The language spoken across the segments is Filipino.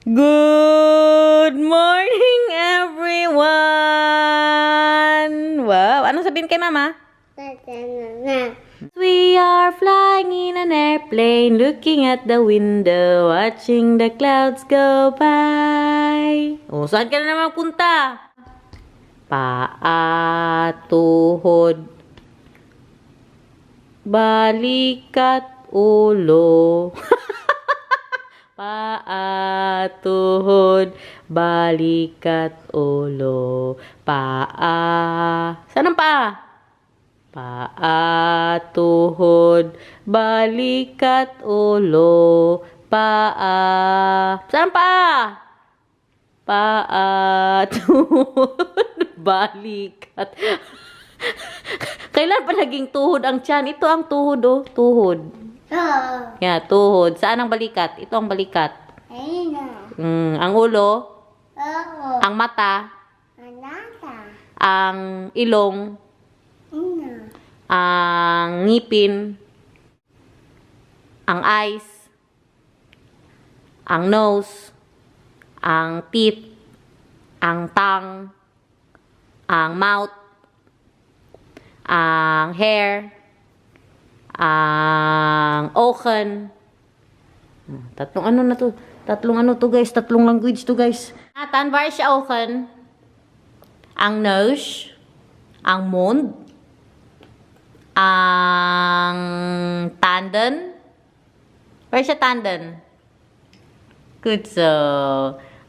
Good morning, everyone! Wow, anong sabihin kay Mama? We are flying in an airplane, looking at the window, watching the clouds go by. Oh, saan ka na naman punta? Paa, tuhod, balikat, ulo. Paa, tuhod, balikat, ulo. Paa. Saan ang paa? Paa, tuhod, balikat, ulo. Paa. Saan paa? Paa, tuhod, balikat. Kailan pa naging tuhod ang tiyan? Ito ang tuhod, oh. Tuhod. Yeah, tuhod. Saan ang balikat? Ito ang balikat. Ang ulo. Ang mata. Ang ilong. Ang ngipin. Ang eyes. Ang nose. Ang teeth. Ang tongue. Ang mouth. Ang hair. Ang ochen. Tatlong ano na to? Tatlong ano to guys? Tatlong language to guys. Tan var siya ochen. Ang nose. Ang mond. Ang tanden. Where siya tanden? Good so.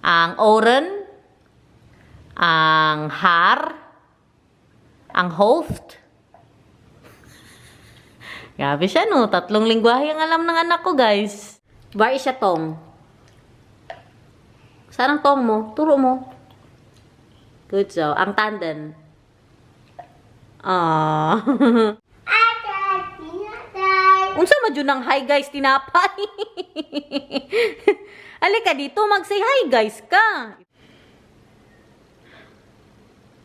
Ang oren. Ang haar. Ang hoofd. Grabe siya, no? Tatlong lingwahe ang alam ng anak ko, guys. Where is siya tong? Saan ang tong mo? Turo mo. Good so. Ang tanden. Ah. Unsa man jud ang hi guys tinapay? Alika dito, mag-say hi guys ka.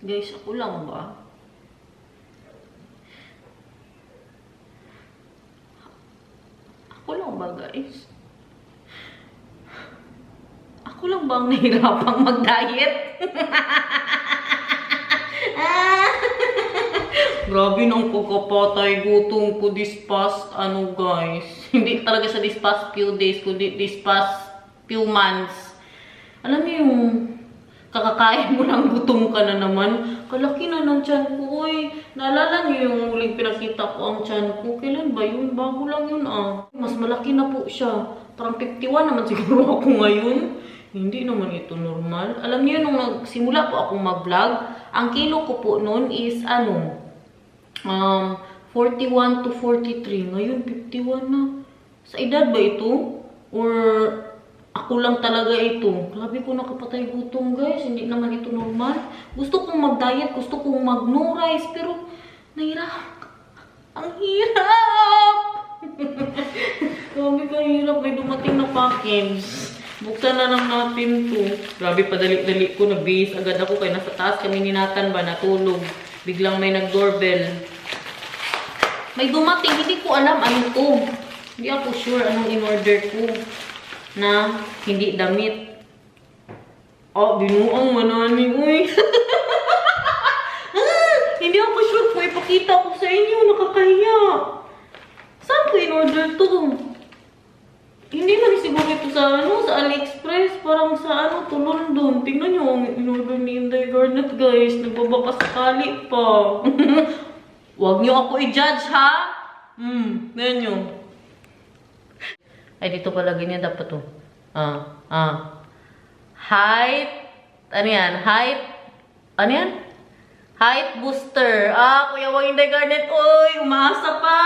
Guys, ako lang ba? Ako lang ba, guys? Ako lang bang nahirapang mag-diet? Grabe nang pagkapatay gutom ko this past, guys. Hindi talaga sa this past few days, kundi this past few months. Alam niyo yung kakakain mo lang gutom ka na naman. Kalaki na ng tiyan ko, oy. Naalala niyo yung huling pinakita ko ang tiyan ko? Kailan ba yun? Bago lang yun, Mas malaki na po siya. Parang 51 naman siguro ako ngayon. Hindi naman ito normal. Alam niyo, nung nagsimula po akong mag-vlog, ang kilo ko po noon is, 41 to 43. Ngayon, 51 na. Sa edad ba ito? Or ako lang talaga ito? Grabe ko nakapatay gutom, guys. Hindi naman ito normal. Gusto kong mag-diet, gusto kong mag-no rice, pero nahirap. Ang hirap! Grabe kahirap. May dumating na package. Buksan na lang natin to. Grabe, padali-dali ko. Nagbihis agad ako kaya nasa taas kami ni Nathan ba natulog. Biglang may nag-doorbell. May dumating. Hindi ko alam ano to. Hindi ako sure anong in-order ko. Na hindi damit. Binuang manani. Uy. Hindi ako sure kung ipakita ko sa inyo. Nakakahiya. Saan ko in-order to? Hindi man siguro ito sa sa AliExpress. Parang sa to London. Tingnan nyo ang in-order ni Inday Garnet, guys. Nagbabaka sakali pa. Huwag nyo ako i-judge, ha? Ganyan nyo. Ay, dito pala ganyan dapat to. Height. Ano yan? Height. Ano yan? Height booster. Kuya Wang Inday Garnet. Uy, umaasa pa.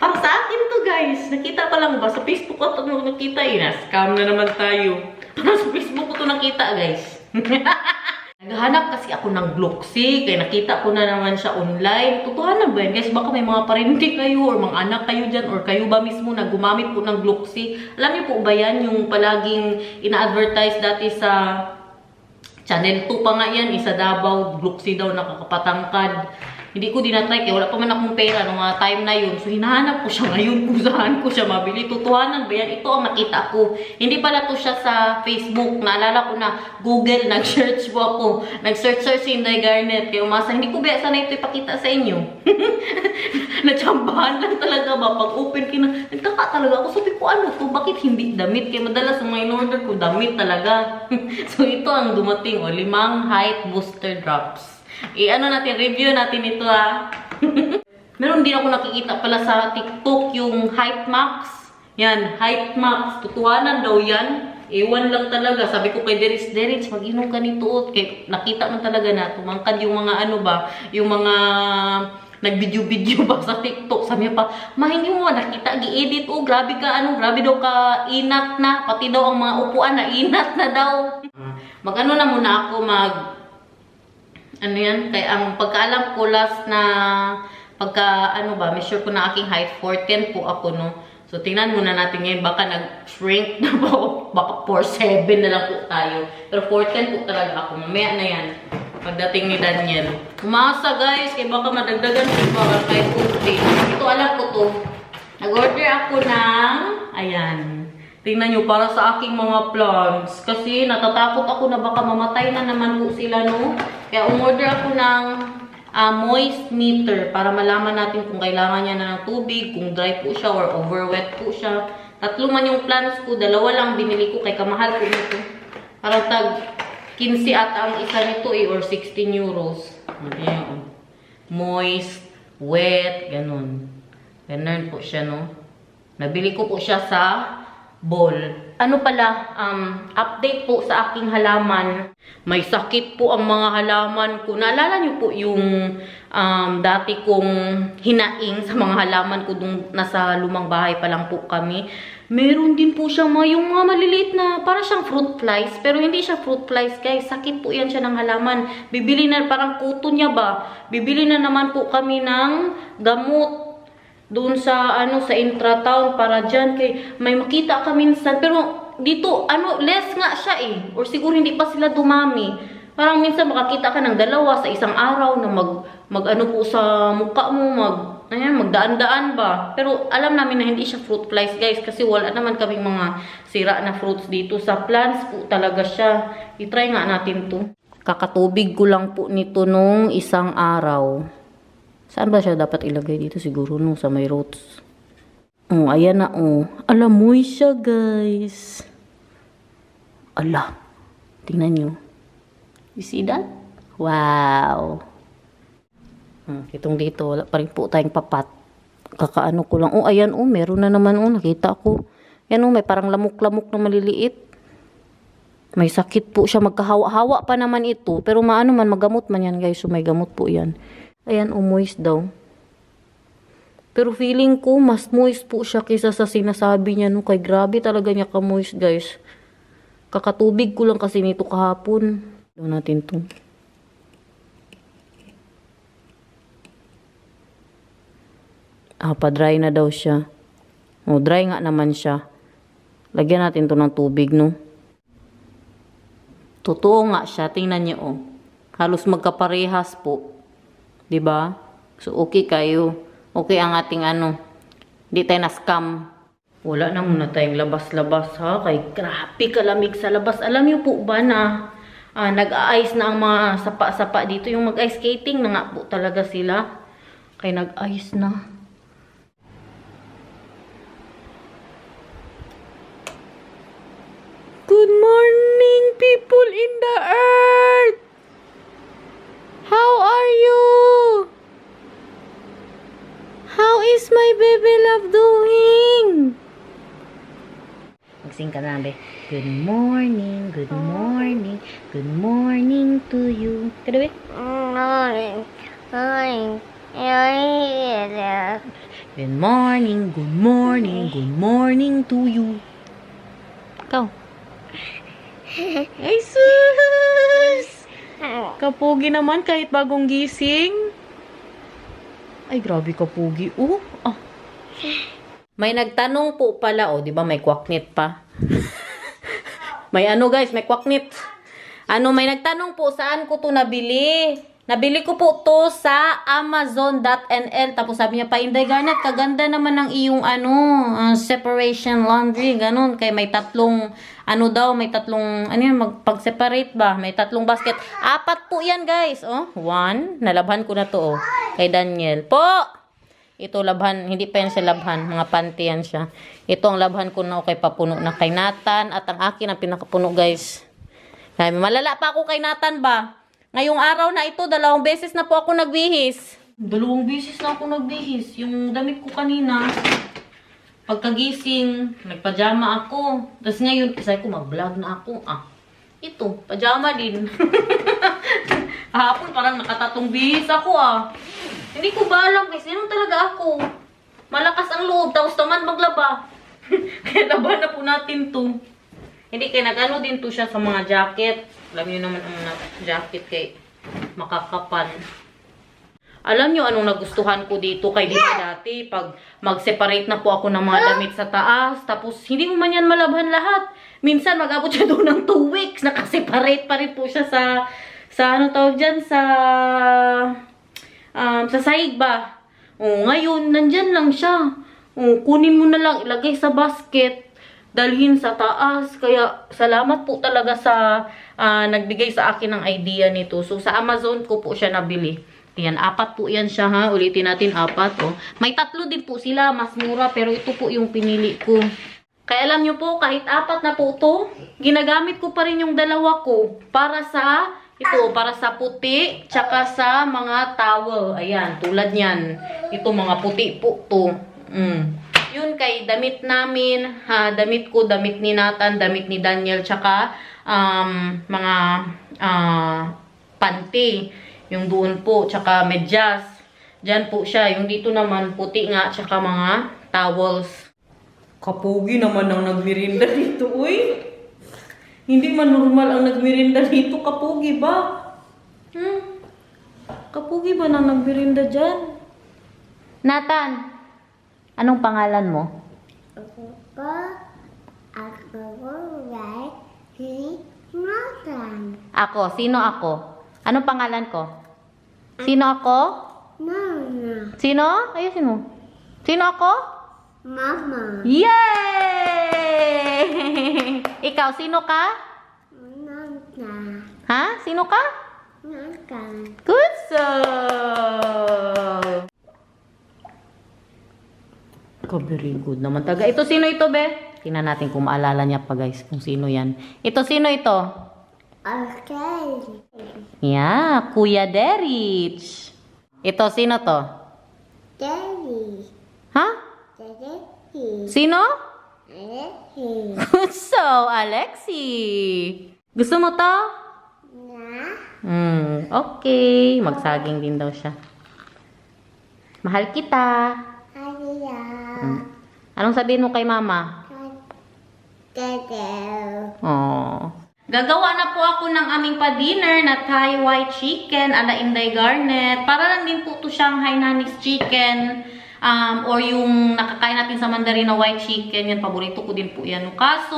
Para sa akin to, guys. Nakita ko lang ba? Sa Facebook ko ito nakita eh. Scam na naman tayo. Para sa Facebook ko ito nakita, guys. Naghahanap kasi ako ng Gloxy. Kaya nakita ko na naman siya online. Tutuhanan ba yan, guys? Baka may mga parente kayo or mga anak kayo dyan or kayo ba mismo na gumamit po ng Gloxy. Alam niyo po ba yan? Yung palaging ina-advertise dati sa Channel 2 pa nga yan. Isa Davao, Gloxy daw nakakapatangkad. Hindi ko dinatry kaya wala pa man akong pera nung mga time na yun. So hinahanap ko siya ngayon kung saan ko siya mabili. Tutuhanan ba yan? Ito ang nakita ko. Hindi pala to siya sa Facebook. Naalala ko na Google, nag-search po ako. Nag-search si Inday Garnet. Kaya umasa, hindi ko ba sana ito ipakita sa inyo. Natsambahan lang talaga ba? Pag open kina, nagtaka talaga ako. Sabi ko, ano to? Bakit hindi damit? Kaya madalas ang mga in-order ko, damit talaga. So ito ang dumating. O, 5 height booster drops. Ano natin, review natin ito Meron din ako nakikita pala sa TikTok yung Height Max. Yan, Height Max. Tutuhanan daw yan. Ewan lang talaga. Sabi ko kay Derich, mag-inom ka nito. Kaya nakita man talaga na tumangkad yung mga ano ba, yung mga nag-video-video ba sa TikTok. Sabi niya pa, hindi mo nakita, gi-edit. Oh, grabe ka, grabe daw ka inat na. Pati daw ang mga upuan na inat na daw. Mag-ano na muna ako, ano yan? Kaya ang pagkaalam ko last na measure ko na aking height, 4'10" po ako, no? So, tingnan muna natin ngayon, baka nag-shrink na po, baka 4'7" na lang po tayo. Pero 4'10" po talaga ako, mamaya na yan, pagdating ni Daniel. Umasa guys, kaya baka madagdagan ko ba kahit kunti. Ito, alam ko to. Nag-order ako ng, ayan. Tingnan nyo, para sa aking mga plants. Kasi natatakot ako na baka mamatay na naman po sila, no? Kaya umorder ako ng moist meter para malaman natin kung kailangan niya na ng tubig, kung dry po siya or overwet po siya. 3 man yung plants ko, 2 lang binili ko kay kamahal ko nito. Parang tag 15 ata ang isa nito or 16 euros. Ayan, moist, wet, ganun. Ganun po siya, no? Nabili ko po siya sa ball. Ano pala, update po sa aking halaman. May sakit po ang mga halaman ko. Naalala niyo po yung dati kong hinaing sa mga halaman ko nung nasa lumang bahay pa lang po kami. Meron din po siyang yung mga maliliit na, para siyang fruit flies. Pero hindi siya fruit flies, guys. Sakit po yan siya ng halaman. Bibili na, parang kuto niya ba? Bibili na naman po kami ng gamot doon sa sa intratown para dyan kay may makita ka minsan pero dito less nga siya or siguro hindi pa sila dumami. Parang minsan makakita ka ng 2 sa isang araw na mag po sa mukha mo, magdaan-daan ba. Pero alam namin na hindi siya fruit flies, guys, kasi wala naman kaming mga sira na fruits dito. Sa plants po talaga siya. I-try nga natin to. Kakatubig ko lang po nito nung isang araw. Saan ba siya dapat ilagay dito? Siguro no, sa may roots. Oh, ayan na oh. Alamoy siya, guys. Ala. Tingnan nyo. You see that? Wow. Itong dito, wala pa rin po tayong papat. Kakaano ko lang. Oh, ayan oh, meron na naman oh, nakita ko. Ayan oh, may parang lamok-lamok na maliliit. May sakit po siya, magkahawa-hawa pa naman ito. Pero maano man, magamot man yan, guys. So may gamot po yan. Ayan, moist daw. Pero feeling ko, mas moist po siya kaysa sa sinasabi niya. No? Kay grabe talaga niya ka-moist, guys. Kakatubig ko lang kasi nito kahapon. Doon natin to. Pa-dry na daw siya. O, dry nga naman siya. Lagyan natin to ng tubig, no? Totoo nga siya. Tingnan niyo, oh. Halos magkaparehas po. 'Di ba? So okay kayo. Okay ang ating Hindi tayo na-scam. Wala na muna tayong labas-labas ha. Kay grabe kalamig sa labas. Alam niyo po ba na nag-a-ice na ang mga sapa-sapa dito. Yung mag-ice skating na nga po talaga sila. Kay nag-ice na. Good morning, people in the earth! How are you? How is my baby love doing? Magsing ka na, be. Good morning, good morning, good morning to you. Kada, be? Morning. Morning. Good morning, good morning, good morning to you. Ikaw. Ay, sus! Kapugi naman kahit bagong gising. Ay, grabe kapugi. May nagtanong po pala, di ba may kwaknit pa? May guys, may kwaknit. May nagtanong po saan ko to nabili. Nabili ko po to sa Amazon.nl. Tapos sabi niya pa, Inday Garnet, kaganda naman ng iyong separation laundry. Ganun. Kaya may tatlong, may tatlong, pag-separate ba? May tatlong basket. 4 po yan, guys. Oh, 1. Nalabhan ko na to, oh. Kay Daniel. Po! Ito labhan, hindi pa yan siya labhan. Mga panty yan siya. Ito ang labhan ko na, kay papuno na kay Nathan. At ang akin ang pinakapuno, guys. Kaya malala pa ako kay Nathan ba? Ngayong araw na ito, 2 beses na po ako nagbihis. 2 beses na ako nagbihis. Yung damit ko kanina, pagkagising, nagpajama ako. Tapos ngayon, isay ko, mag-vlog na ako. Ito, pajama din. Kahapon, parang nakatatong bihis ako Hindi ko ba alam, kasi sino talaga ako? Malakas ang loob, tapos naman maglaba. Kaya laban na po natin to. Hindi, kaya nag-ano din to siya sa mga jacket. Alam niyo naman ang mga jacket kay makakapan. Alam niyo anong nagustuhan ko dito kay dito dati? Pag mag-separate na po ako ng mga damit sa taas, tapos hindi mo man yan malabhan lahat. Minsan mag-abot siya doon ng 2 weeks. Nakaseparate pa rin po siya sa ano tawag dyan, sa sahig ba? Ngayon, nandyan lang siya. Kunin mo na lang, ilagay sa basket, dalhin sa taas. Kaya, salamat po talaga sa nagbigay sa akin ng idea nito. So, sa Amazon ko po siya nabili. Ayan, 4 po yan siya ha. Ulitin natin 4. May 3 din po sila, mas mura. Pero ito po yung pinili ko. Kaya alam nyo po, kahit 4 na po ito, ginagamit ko pa rin yung 2 ko. Para sa puti, tsaka sa mga towel. Ayan, tulad niyan. Ito, mga puti po to. Yun kay damit namin, damit ko, damit ni Nathan, damit ni Daniel, tsaka mga panty. Yung doon po, tsaka medyas. Diyan po siya. Yung dito naman, puti nga, tsaka mga towels. Kapugi naman ang nagmirinda dito, uy. Hindi man normal ang nagmirinda dito, kapugi ba? Kapugi ba nang nagmirinda dyan? Nathan, anong pangalan mo? Ako, sino ako? Anong pangalan ko? Sino ako? Mama. Sino? Ayusin mo. Sino ako? Mama. Yay! Ikaw, sino ka? Nanta. Ha? Sino ka? Nanta. Good so. Very good naman taga. Ito sino ito, be? Tingnan natin kung maalala niya pa, guys, kung sino yan. Ito sino ito? Okay. Yeah, Kuya Derich. Ito sino to? Daddy. Ha? Daddy. Sino? Daddy. Good so, Alexi. Gusto mo to? Na. Okay. Magsaging din daw siya. Mahal kita. Adiya. Anong sabihin mo kay mama? Daddy. Oh. Gagawa na po ako ng aming pa-dinner na Thai white chicken ala Inday Garnet. Para lang din po to siyang Hainanese chicken. Or yung nakakain natin sa Mandarin na white chicken. Yan, paborito ko din po yan. Kaso,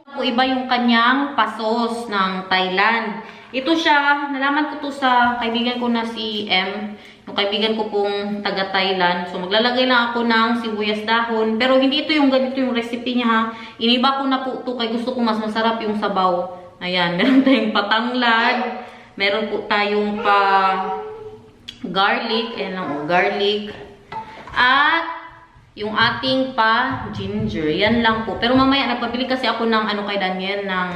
po iba yung kanyang pasos ng Thailand. Ito siya, nalaman ko to sa kaibigan ko na si M. Yung kaibigan ko pong taga-Thailand. So, maglalagay lang ako ng sibuyas dahon. Pero hindi ito yung ganito yung recipe niya ha. Iniba ko na po ito kay gusto ko mas masarap yung sabaw. Ayan, meron tayong patanglad. Meron po tayong pa garlic. Ayan lang, garlic. At yung ating pa ginger. Yan lang po. Pero mamaya, nagpabili kasi ako ng kay Daniel ng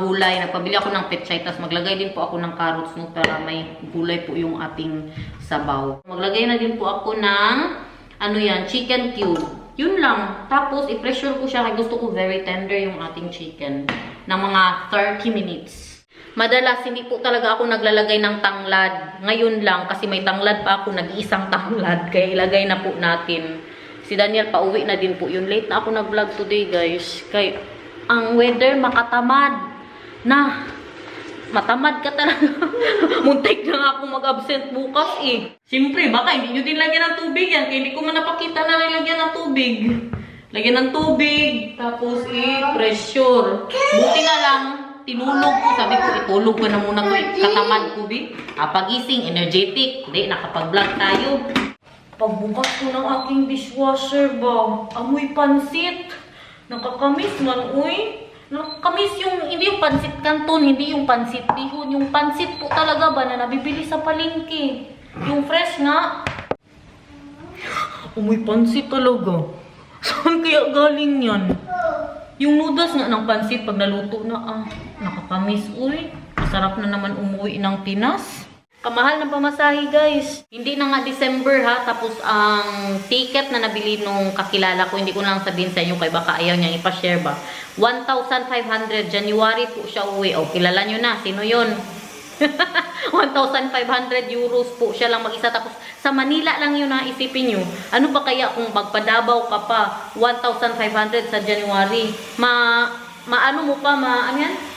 gulay. Nagpabili ako ng pechay. Tapos maglagay din po ako ng carrots no, para may gulay po yung ating sabaw. Maglagay na din po ako ng chicken cube. Yun lang. Tapos, i-pressure ko siya. Kaya gusto ko very tender yung ating chicken. Ng mga 30 minutes. Madalas, hindi po talaga ako naglalagay ng tanglad. Ngayon lang, kasi may tanglad pa ako, nag-iisang tanglad. Kaya ilagay na po natin. Si Daniel, pauwi na din po yun. Late na ako nag-vlog today, guys. Kaya, ang weather, makatamad. Matamad ka talaga. Muntik na nga ako mag-absent bukas eh. Siyempre, baka hindi nyo din lagyan ng tubig yan. Kaya hindi ko man napakita na nilagyan ng tubig. Lagyan ng tubig. Tapos i-pressure. Buti na lang. tinulog ko. Sabi ko, itulog ko na muna ko. Katamad ko, bi. Pagising, energetic. Hindi, nakapag-vlog tayo. Pagbukas ko ng aking dishwasher ba, amoy pansit. Nakakamis man, uy. Nakakamis yung, hindi yung pansit canton, hindi yung pansit bihon. Yung pansit po talaga ba na nabibili sa palengke. Yung fresh nga. Amoy pansit talaga. Saan kaya galing yan? Yung noodles nga ng pansit pag naluto na, nakakamis, uy. Masarap na naman umuwi ng Pinas. Kamahal ng pamasahe, guys. Hindi na nga December, ha. Tapos ang ticket na nabili nung kakilala ko, hindi ko na lang sabihin sa inyo kay baka ayaw niyang ipashare ba. 1,500. January po siya uwi. O, kilala nyo na. Sino yun? 1,500 euros po siya lang mag-isa. Tapos sa Manila lang yun, ha. Isipin nyo. Ano pa kaya kung magpadabaw ka pa 1,500 sa January? Maano mo pa,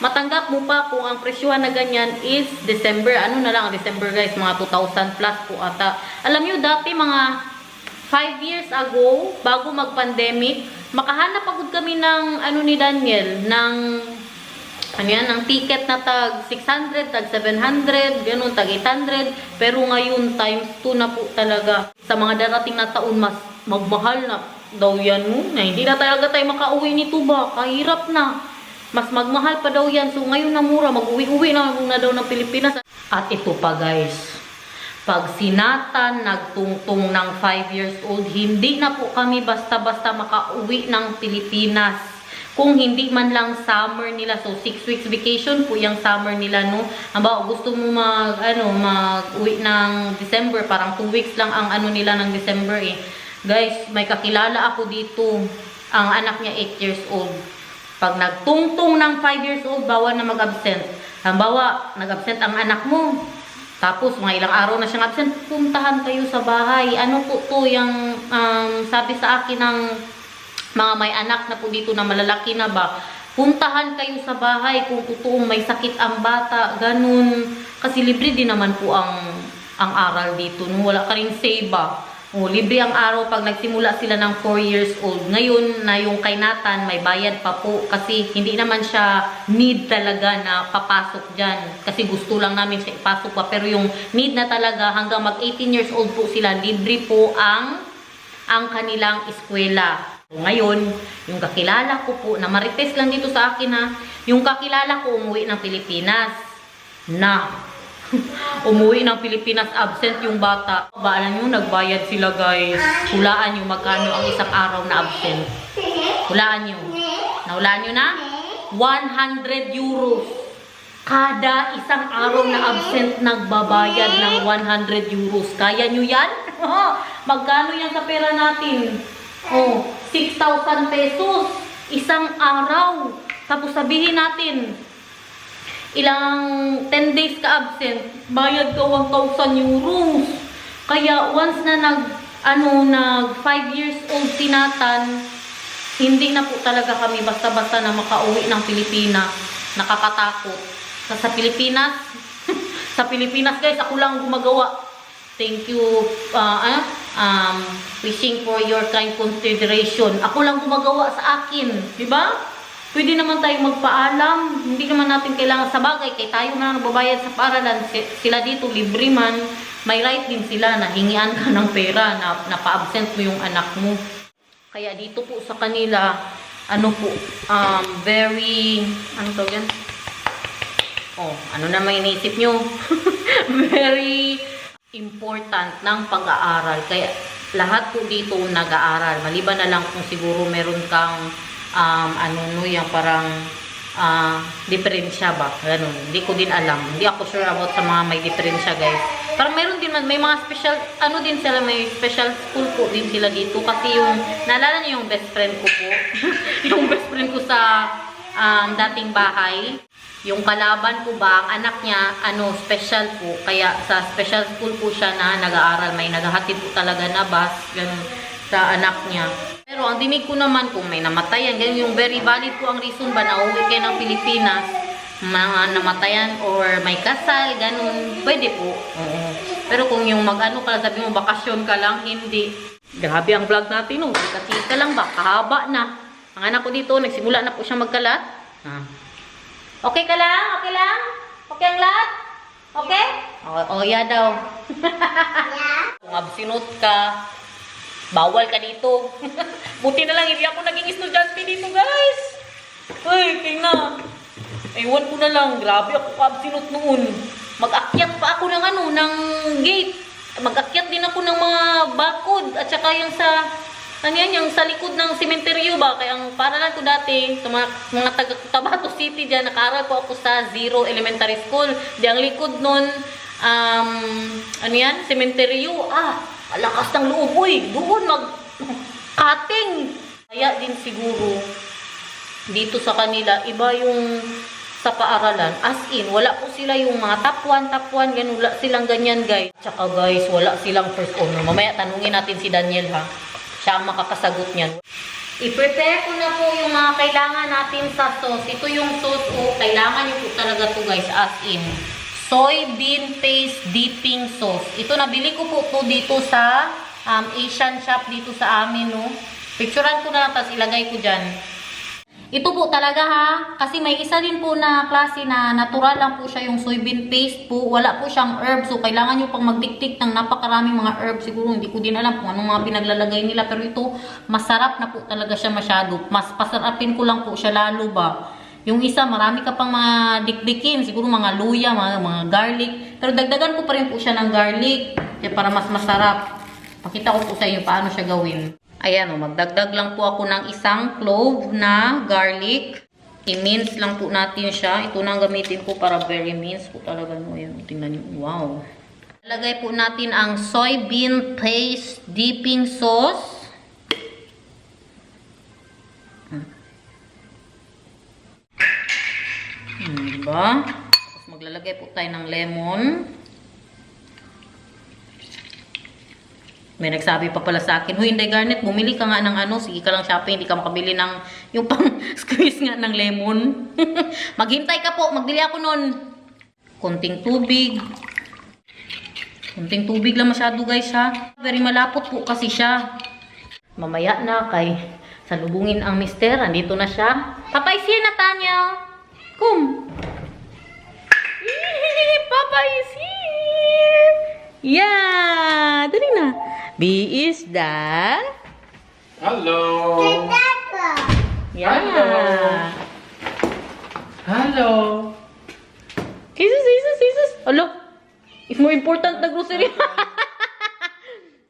matanggap mo pa kung ang presyohan na ganyan is December. Ano na lang, December guys, mga 2,000 plus po ata. Alam nyo, dati mga 5 years ago, bago mag-pandemic, makahanap agad kami ng, ni Daniel, ng ticket na tag 600, tag 700, ganun, tag 800. Pero ngayon, times 2 na po talaga. Sa mga darating na taon, mas magmahal na daw yan mo. Hindi na talaga tayo makauwi nito ba? Kahirap na. Mas magmahal pa daw yan. So ngayon na mura, mag-uwi-uwi na daw ng Pilipinas. At ito pa guys, pag sinatan nagtungtong ng 5 years old, hindi na po kami basta-basta makauwi ng Pilipinas. Kung hindi man lang summer nila, so 6 weeks vacation po yung summer nila, no? Aba, gusto mo mag-uwi ng December, parang 2 weeks lang ang nila ng December eh. Guys, may kakilala ako dito. Ang anak niya 8 years old. Pag nagtungtong ng 5 years old, bawal na mag-absent. Halimbawa, nag-absent ang anak mo. Tapos, mga ilang araw na siyang absent, puntahan kayo sa bahay. Ano po to yung sabi sa akin ng mga may anak na po dito na malalaki na ba? Puntahan kayo sa bahay kung totoong may sakit ang bata. Ganun. Kasi libre din naman po ang aral dito. Wala ka rin say ba? Libre ang araw pag nagsimula sila ng 4 years old. Ngayon na yung kay Nathan, may bayad pa po. Kasi hindi naman siya need talaga na papasok dyan. Kasi gusto lang namin siya ipasok pa. Pero yung need na talaga, hanggang mag 18 years old po sila, libre po ang kanilang eskwela. Ngayon, yung kakilala ko po, na marites lang dito sa akin ha, yung kakilala ko umuwi ng Pilipinas. Umuwi ng Pilipinas, absent yung bata. Alam nyo, nagbayad sila guys. Hulaan nyo magkano ang isang araw na absent. Hulaan nyo. Nahulaan nyo na? 100 euros. Kada isang araw na absent, nagbabayad ng 100 euros. Kaya nyo yan? Magkano yan sa pera natin? 6,000 pesos. Isang araw. Tapos sabihin natin, ilang 10 days ka absent, bayad ka 1,000 euros. Kaya once na nag 5 years old si Nathan, hindi na po talaga kami basta-basta na makauwi ng Pilipinas. Nakakatakot. Sa Pilipinas, sa Pilipinas guys, ako lang gumagawa. Thank you, wishing for your kind consideration. Ako lang gumagawa sa akin, di ba? Pwede naman tayong magpaalam. Hindi naman natin kailangan sa bagay. Kaya tayo na nagbabayad sa paaralan. Sila dito, libre man. May right din sila na hingian ka ng pera na pa-absent mo yung anak mo. Kaya dito po sa kanila, very, yan? Ano naman iniisip nyo? Very important ng pag-aaral. Kaya lahat po dito nag-aaral. Maliban na lang kung siguro meron kang yung parang diferensya ba? Ganun. Hindi ko din alam. Hindi ako sure about sa mga may diferensya guys. Parang meron din, may mga special, din sila, may special school po din sila dito. Kasi yung, naalala niyo yung best friend ko po? Yung best friend ko sa dating bahay. Yung kalaban ko ba, ang anak niya, special po. Kaya sa special school po siya na nag-aaral. May naghahatid po talaga na bus, ganun, sa anak niya. Pero ang dinig ko naman kung may namatayan, ganun yung very valid po ang reason ba na uwi kayo ng Pilipinas, mga namatayan or may kasal, ganun, pwede po. Pero kung yung sabi mo bakasyon ka lang, hindi. Grabe ang vlog natin, kasi ka lang ba, kahaba na. Ang anak ko dito, nagsimula na po siya magkalat. Okay ka lang? Okay lang? Okay ang lahat? Okay? Oh, yeah daw. Yeah. Kung absinot ka, bawal ka dito. Buti na lang, hindi ako naging estudyante dito, guys. Ay, tingnan. Ewan ko na lang, grabe ako ka-absinot noon. Mag-akyat pa ako ng ng gate. Mag-akyat din ako ng mga bakod. At saka yung sa, yung sa likod ng sementeryo ba? Kaya ang paralan ko dati, sa mga taga Tabato City dyan, nakaaral po ako sa Zero Elementary School. Di ang likod nun, sementeryo. Alakas ng loob, uy, doon mag-cutting. Kaya din siguro, dito sa kanila, iba yung sa paaralan. As in, wala po sila yung mga top 1, ganun, wala silang ganyan, guys. Tsaka guys, wala silang first honor. Mamaya, tanungin natin si Daniel, ha? Siya ang makakasagot niyan. I-prepare ko na po yung mga kailangan natin sa sauce. Ito yung sauce, kailangan nyo po talaga to guys, as in. Soybean paste dipping sauce. Ito, nabili ko po to dito sa Asian shop dito sa amin, no? Picturean ko na lang, tapos ilagay ko dyan. Ito po talaga ha, kasi may isa din po na klase na natural lang po siya yung soybean paste po. Wala po siyang herbs, so kailangan nyo pang magdiktik ng napakaraming mga herbs. Siguro hindi ko din alam kung anong mga pinaglalagay nila, pero ito masarap na po talaga siya masyado. Mas pasarapin ko lang po siya lalo ba. Yung isa, marami ka pang mga dikdikin, siguro mga luya, mga garlic. Pero dagdagan ko pa rin po siya ng garlic para mas masarap. Pakita ko po sa inyo paano siya gawin. Ayan, magdagdag lang po ako ng isang clove na garlic. I-mince lang po natin siya. Ito na ang gamitin ko para very mince po talaga. Ayan, tingnan niyo. Wow. Lagay po natin ang soybean paste dipping sauce. Diba? Tapos maglalagay po tayo ng lemon. May nagsabi pa pala sa akin, "Huy, Inday Garnet, bumili ka nga ng sige ka lang shopping, hindi ka makabili ng yung pang squeeze nga ng lemon." Maghintay ka po, magbili ako nun. Konting tubig. Konting tubig lang masyado guys ha. Very malapot po kasi siya. Mamaya na kay salubungin ang mister, andito na siya. Papa is here, Nathaniel. Come. Papa is here. Yeah, dali na. B is the... Hello. Yeah. Hello. Hello. Jesus. Hello. It's more important na grocery.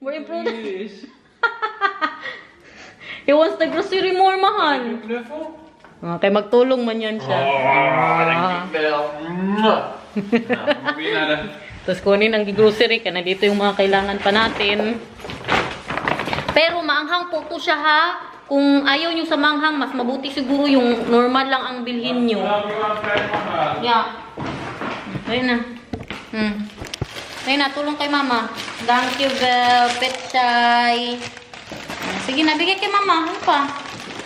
More important. Please. He wants the grocery more, mahal. Okay, magtulong man yan siya. Tapos kunin ang grocery ka na dito yung mga kailangan pa natin. Pero maanghang po to siya ha. Kung ayaw nyo sa manghang, mas mabuti siguro yung normal lang ang bilhin nyo. Yeah. Ayun na. Ayun na, tulong kay mama. Thank you, Bel. Petchay. Sige na, bigay kay mama. Ano pa?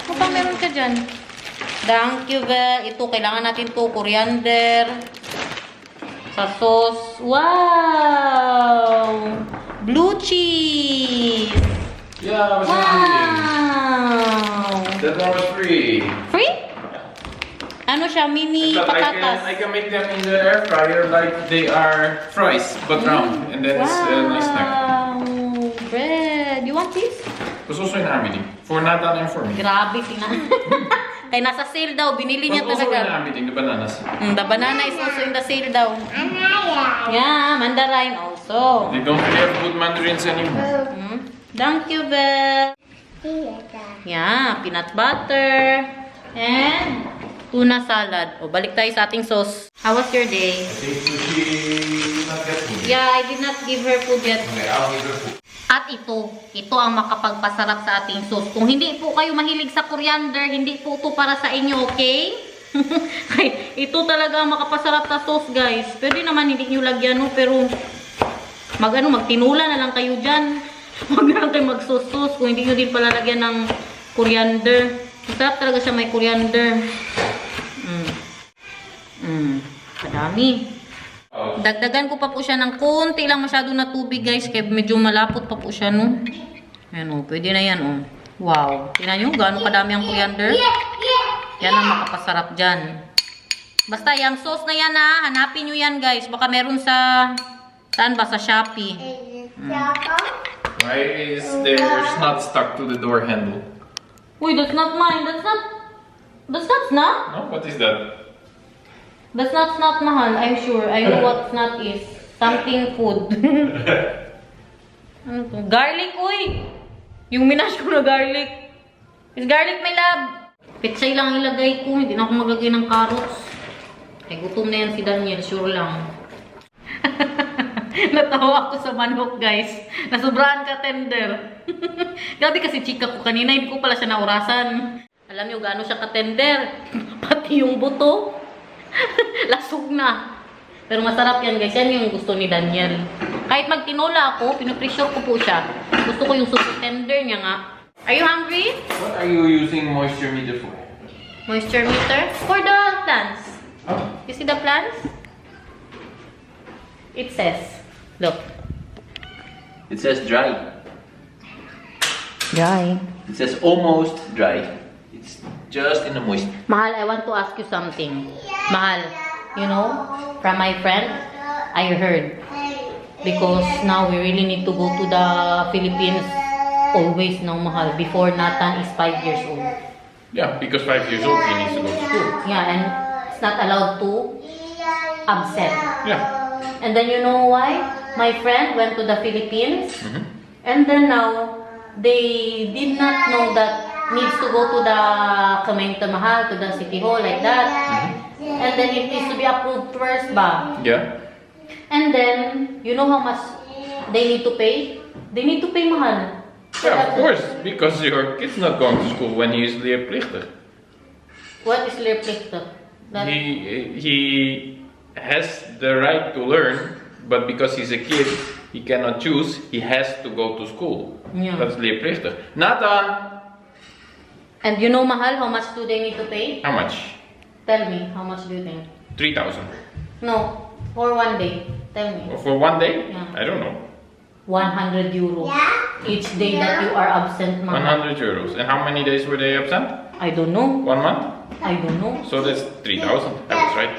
Ano pa meron ka dyan? Thank you, Bel. Ito, kailangan natin to. Coriander. Sa sauce. Wow! Blue cheese. Yeah, I was Wow! That one was free. Free? Ano siya? Mini But patatas. I can make them in the air fryer like they are fries, but round, and then it's a nice snack. Wow! Bread. You want this? It was also in our meeting for Nathan and for me. Grabe, Kaya nasa sale daw. Binili niya It was also in talaga. our meeting, the bananas. The banana is also in the sale daw. Anaya. Yeah, mandarin also. They don't really have good mandarins anymore. Thank you, Belle. Yeah, peanut butter. And tuna salad. O, balik tayo sa ating sauce. How was your day? I think she did not get food. Yeah, I did not give her food yet. Okay, I'll give her food. At ito ang makapagpasarap sa ating sauce. Kung hindi po kayo mahilig sa coriander, hindi po ito para sa inyo, okay? Ito talaga ang makapasarap sa sauce, guys. Pwede naman hindi nyo lagyan, no? Pero magtinula na lang kayo dyan. Huwag na lang kayo magsustos kung hindi nyo din pala lagyan ng coriander. Masarap talaga siya may coriander. Madami. Dagdagan ko pa po siya ng konti lang masyado na tubig, guys. Kaya medyo malapot pa po siya, no? Ayan, o. Pwede na yan, o. Wow. Tingnan nyo, gaano kadami ang coriander. Yan ang makapasarap dyan. Basta yung sauce na yan ha, hanapin nyo yan guys. Baka meron sa, saan ba? Sa Shopee. Why is there's not stuck to the door handle? Uy, that's not mine. That's not snap. No, what is that? That's not snap, mahal. I'm sure. I know what snap is. Something food. Ano to? Garlic, uy! Yung minash ko na garlic. Is garlic, my love? Pitsay lang ilagay ko. Hindi na ako maglagay ng carrots. Ay, gutom na yan si Daniel. Sure lang. Natawa ako sa manok, guys. Nasubrahan ka tender. Grabe kasi chika ko kanina. Hindi ko pala siya naurasan. Alam niyo gaano siya ka-tender. Pati yung buto. Lasog na. Pero masarap yan, guys. Yan yung gusto ni Daniel. Kahit magtinola ako, pinapressure ko po siya. Gusto ko yung super tender niya nga. Are you hungry? What are you using moisture meter for? Moisture meter? For the plants. Oh. You see the plants? It says. Look. It says dry. Dry. It says almost dry. It's just in the moist. Mahal, I want to ask you something. Mahal, you know, from my friend, I heard. Because now we really need to go to the Philippines always now, Mahal. Before Nathan is 5 years old. Yeah, because 5 years old he needs to go to school. Yeah, and it's not allowed to absent. Yeah. And then you know why? My friend went to the Philippines. Mm-hmm. And then now, they did not know that needs to go to the Kamengta Mahal, to the City Hall, like that. And then it needs to be approved first ba? Yeah. And then, you know how much they need to pay? They need to pay mahal. Yeah, of course, because your kid's not going to school when he is leerplichtig. What is leerplichtig? That- He has the right to learn, but because he's a kid, he cannot choose. He has to go to school. Yeah. That's leerplichtig. Nathan, And you know mahal, how much do they need to pay? how much? Tell me, how much do you think? 3,000. No, for one day. Tell me. For one day? Yeah. I don't know. 100 euros each day that you are absent, mahal. 100 euros. And how many days were they absent? I don't know. 1 month? I don't know. So that's 3,000. That was right.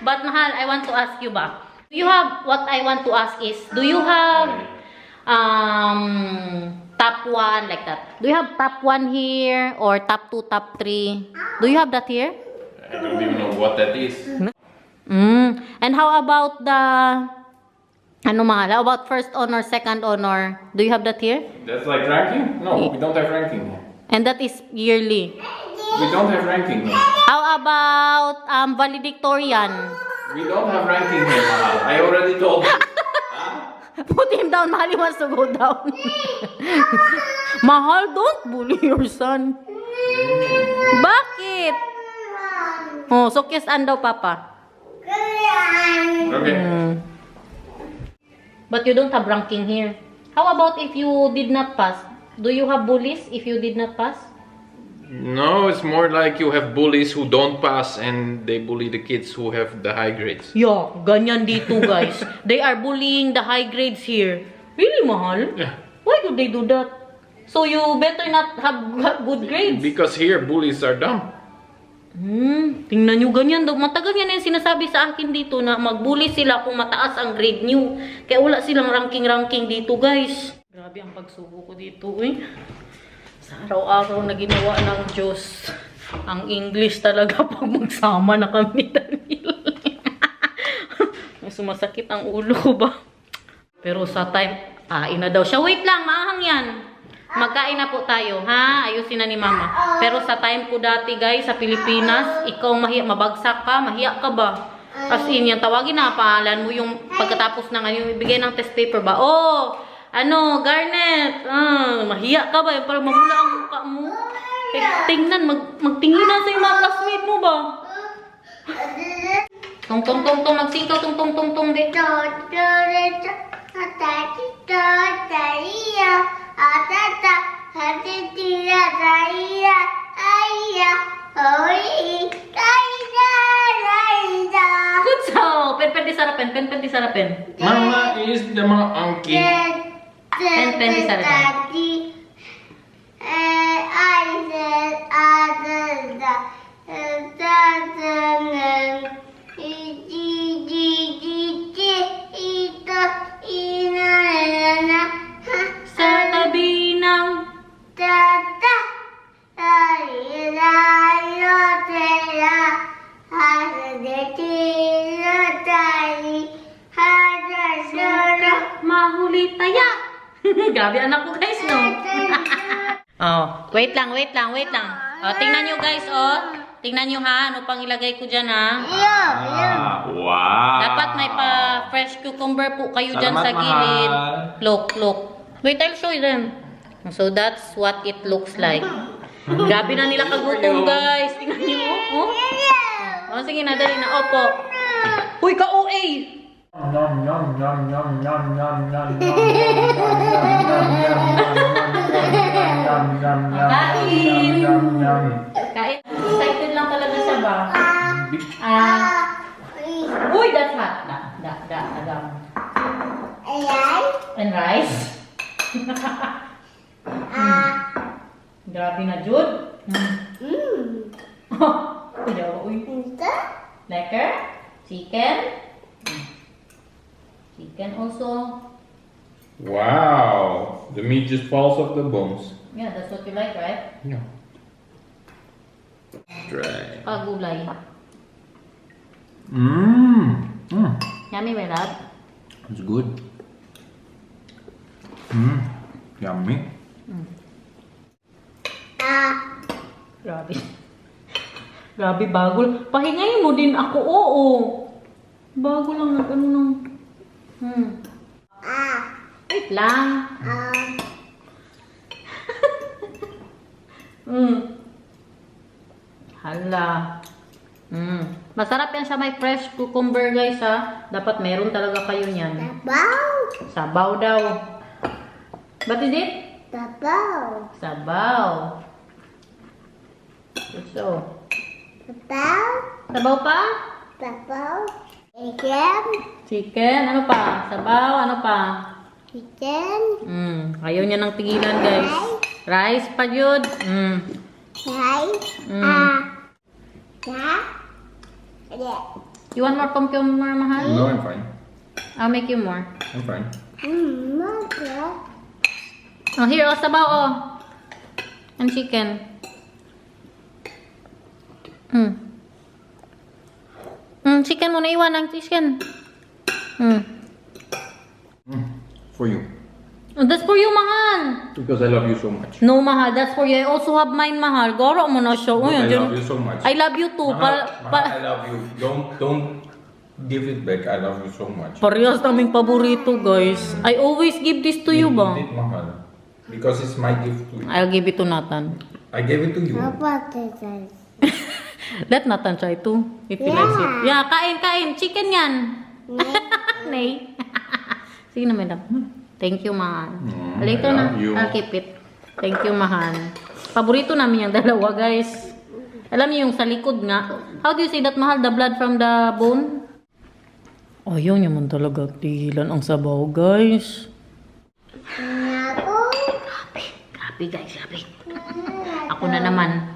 But mahal, I want to ask you ba? Do you have, what I want to ask is, do you have top 1 like that? Do you have top 1 here or top 2, top 3? Do you have that here? I don't even know what that is. And how about the, ano mahal, how about first honor, second honor? Do you have that here? That's like ranking? No, we don't have ranking here. And that is yearly. We don't have ranking here. How about valedictorian? We don't have ranking here, Mahal. I already told you. Put him down, mahal, he wants to go down. Mahal, don't bully your son. Bakit? Oh, so kiss daw, papa. Okay. But you don't have ranking here. How about if you did not pass? Do you have bullies if you did not pass? No, it's more like you have bullies who don't pass and they bully the kids who have the high grades. Yeah, ganyan dito, guys. They are bullying the high grades here. Really, mahal? Yeah. Why do they do that? So you better not have good grades. Because here, bullies are dumb. Tingnan nyo ganyan daw. Matagal yan yung sinasabi sa akin dito na magbully sila kung mataas ang grade nyo. Kaya wala silang ranking-ranking dito, guys. Grabe ang pagsubo ko dito, eh. Sa araw-araw na ginawa ng Diyos. Ang English talaga pag magsama na kami, Daniel. Sumasakit ang ulo ko ba? Pero sa time, ina daw siya. Wait lang, maahang yan. Magkain na po tayo, ha? Ayusin na ni mama. Pero sa time ko dati, guys, sa Pilipinas, ikaw mabagsak ka, mahiya ka ba? As in, yan, tawagin na, pangalan mo yung pagkatapos ng ano, yung ibigay ng test paper ba? Oh, ano, Garnet, mahiya ka ba? Yung parang mamula ang mukha mo. Eh, tingnan, magtingin na sa yung mga classmate mo ba? Tong, tong, tong, tong, magsingkaw, tong, tong, tong, tong, de. Good so, pen di sarapin, pen di sarapin. Mama is the monkey. Pen di sarapin. I said, Grabe anak ko guys, no? Oh, wait lang. Oh, tingnan nyo guys, oh. Tingnan nyo ha, ano pang ilagay ko dyan ha. Wow! Dapat may fresh cucumber po kayo dyan sa Salamat, gilid. mahal. Look. Wait, I'll show you them. So that's what it looks like. Grabe na nila kagutom guys. Tingnan nyo, oh. Oh, sige na, dali na. Opo. Uy, ka-OA! Kain. Excited lang talaga siya ba? Uy, that's hot. And rice. Grabe na, Jude. Uy. Lekker. Chicken. Chicken also. Wow! The meat just falls off the bones. Yeah, that's what you like, right? Yeah. Dry. Gulay. Yummy, my love. It's good. Yummy. Grabe. Grabe, bago. Pahingayin mo din ako, oo. Bago lang na ano nang. Wait lang. Hala. Masarap yan siya, may fresh cucumber guys ha. Dapat meron talaga kayo niyan. Sabaw daw. What is it? Sabaw. So. Sabaw pa? Chicken. Ano pa? Sabaw. Ano pa? Ayaw niya nang tigilan guys. Rice pa yun. You want more cucumber, mahal? No, I'm fine. I'll make you more. I'm fine. Oh, here, oh, sabaw, oh. And chicken. Chicken mo na iwan ang chicken. For you. Oh, that's for you, mahal. Because I love you so much. No, mahal, that's for you. I also have mine, mahal. Goro mo na siya. But I Yun. love you so much. I love you too. I love you. Don't give it back. I love you so much. Parehas naming paborito, guys. I always give this to you, ba? Eat it, mahal. Because it's my gift to you. I'll give it to Nathan. I gave it to you. Let Nathan try too, if he likes it. Yeah, kain. Chicken yan. Nay. Sige na, madam. Thank you, mahal. Later I na, love you. I'll keep it. Thank you, mahal. Paborito namin yung dalawa, guys. Alam niyo yung sa likod nga. How do you say that, mahal? The blood from the bone? Ayaw niya man talaga tigilan ang sabaw, guys. Grabe, guys. Grabe. Ako na naman.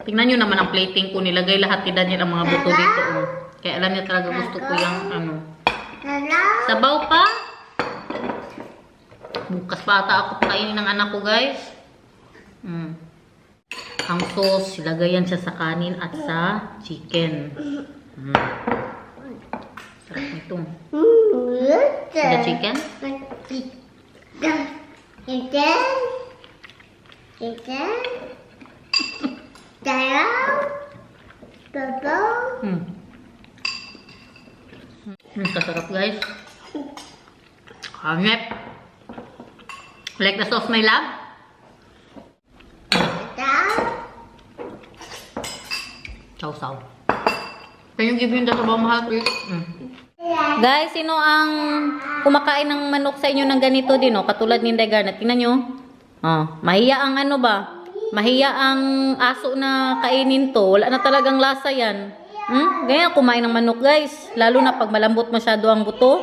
Tingnan nyo naman ang plating ko. Nilagay lahat ni Daniel ang mga buto dito. Oh. Kaya alam niya talaga gusto ko yung ano. Sabaw pa. Bukas pa ata ako pakainin ng anak ko, guys. Ang sauce, lagayan siya sa kanin at sa chicken. Sarap nito. The chicken? Kasarap, guys. Hanep. Like the sauce, my love? Sausaw. Can you give me the sabaw, mahal, please? Guys, sino ang kumakain ng manok sa inyo ng ganito din, oh? Katulad ni Garnet. Tingnan nyo. Oh, mahiya ang ano ba? Mahiya ang aso na kainin to. Wala na talagang lasa yan. Ganyan kumain ng manok, guys. Lalo na pag malambot masyado ang buto.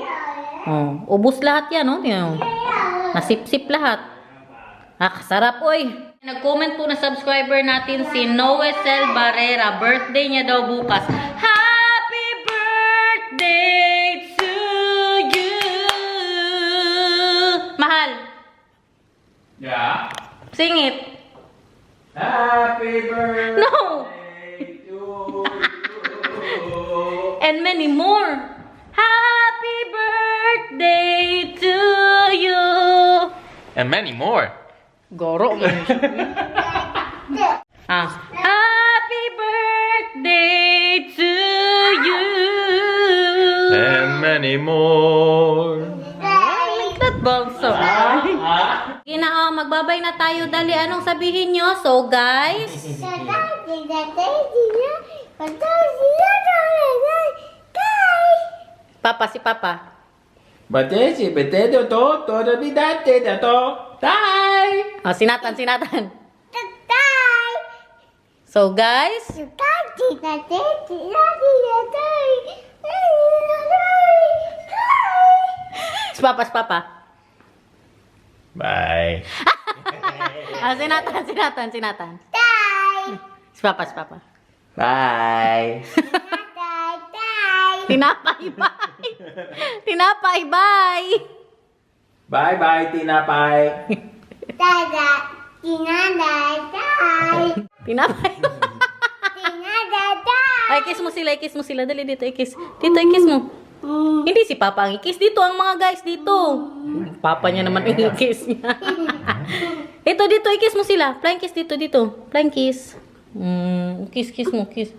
Oh, ubos lahat yan, oh. Tingnan, oh. Nasip-sip lahat. Kasarap, oy. Nag-comment po na subscriber natin si Noesel Barrera. Birthday niya daw bukas. Happy birthday to you! Mahal. Yeah. Sing it. Happy birthday No. to you. And many more. Happy birthday to you. And many more. Goro mo. Happy birthday to you. And many more. Bangso. Magbabay na tayo. Dali, anong sabihin nyo? So, guys. Papa, si Papa. Batesi, betedo to, todo mi date, to, tay. Oh, sinatan. So, guys. Si Papa. Bye. Sinatan. Si Papa. Bye. Tinapay, bye. Bye, tinapay. Tinapay. Ay, kiss mo sila. Dali dito, i-kiss. Dito, i-kiss mo. Hindi si Papa ang i-kiss. Dito, ang mga guys, dito. Papa niya naman ang i-kiss niya. Ito, dito, i-kiss mo sila. Flying kiss dito. Flying kiss. Kiss mo, kiss.